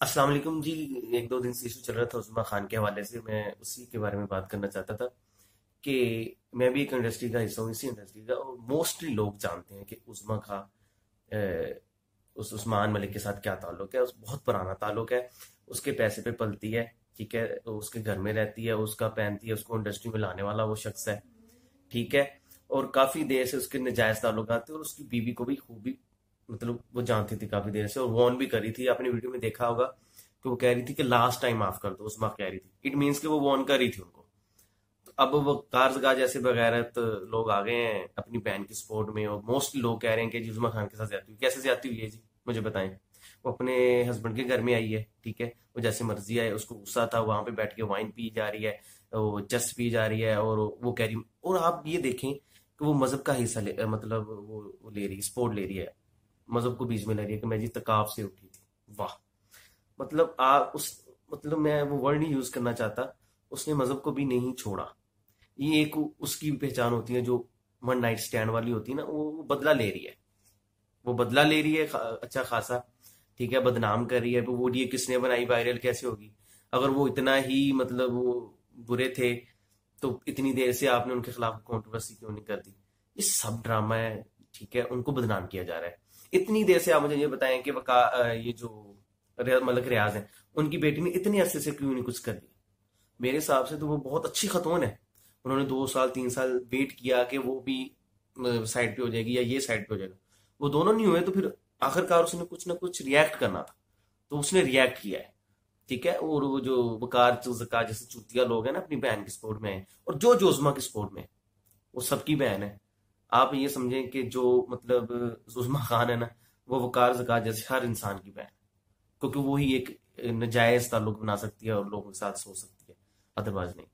अस्सलाम वालेकुम जी। एक दो दिन से इशू चल रहा था उस्मा खान के हवाले से, मैं उसी के बारे में बात करना चाहता था कि मैं भी एक इंडस्ट्री का हिस्सा हूँ, इसी इंडस्ट्री का, और मोस्टली लोग जानते हैं कि उस्मा का उस उस्मान मलिक के साथ क्या ताल्लुक है। उस बहुत पुराना ताल्लुक है, उसके पैसे पे पलती है, ठीक है, तो उसके घर में रहती है, उसका पहनती है, उसको इंडस्ट्री में लाने वाला वो शख्स है, ठीक है। और काफी देर से उसके नाजायज ताल्लुकात थे, और उसकी बीवी को भी खूबी मतलब वो जानती थी काफी देर से, और वॉर्न भी करी थी। आपने वीडियो में देखा होगा कि वो कह रही थी कि लास्ट टाइम माफ कर दो, उस्मा कह रही थी, इट मीन्स कि वो वॉर्न कर रही थी उनको। तो अब वो कारजगा जैसे बगैरत लोग आ गए हैं अपनी बहन की सपोर्ट में, और मोस्टली लोग कह रहे हैं कि जी उस्मा खान के साथ ज्यादती हुई। कैसे ज्यादती हुई है जी, मुझे बताएं। वो अपने हस्बैंड के घर में आई है, ठीक है, वो जैसे मर्जी आए, उसको गुस्सा था, वहां पे बैठ के वाइन पी जा रही है, वो चस पी जा रही है, और वो कह रही। और आप ये देखें कि वो मजहब का हिस्सा मतलब वो ले रही है, सपोर्ट ले रही है, मजहब को बीच में ले रही है कि मैं जी तकाफ से उठी थी। वाह। मतलब आप उस मतलब मैं वो वर्ड नहीं यूज करना चाहता, उसने मजहब को भी नहीं छोड़ा। ये एक उसकी पहचान होती है, जो वन नाइट स्टैंड वाली होती है ना, वो बदला ले रही है। वो बदला ले रही है अच्छा खासा, ठीक है, बदनाम कर रही है। वो वीडियो किसने बनाई, वायरल कैसे होगी? अगर वो इतना ही मतलब वो बुरे थे, तो इतनी देर से आपने उनके खिलाफ कंट्रोवर्सी क्यों नहीं कर दी? ये सब ड्रामा है, ठीक है, उनको बदनाम किया जा रहा है। इतनी देर से आप मुझे ये बताएं कि ये जो मलक रियाज है, उनकी बेटी ने इतने अरसे से क्यों नहीं कुछ कर दिया? मेरे हिसाब से तो वो बहुत अच्छी खतून है। उन्होंने 2 साल 3 साल वेट किया कि वो भी साइड पे हो जाएगी या ये साइड पे हो जाएगा। वो दोनों नहीं हुए, तो फिर आखिरकार उसने कुछ ना कुछ रिएक्ट करना था, तो उसने रिएक्ट किया है, ठीक है। और वो जो वकार जकार जैसे चूतिया लोग हैं ना, अपनी बहन की सपोर्ट में है, और जो जोजमा की सपोर्ट में है, वो सबकी बहन है। आप ये समझें कि जो मतलब जुल्मा खान है ना, वो वकार जकार जैसे हर इंसान की बहन है, क्योंकि वो ही एक नजायज ताल्लुक बना सकती है और लोगों के साथ सो सकती है, अदरवाइज नहीं।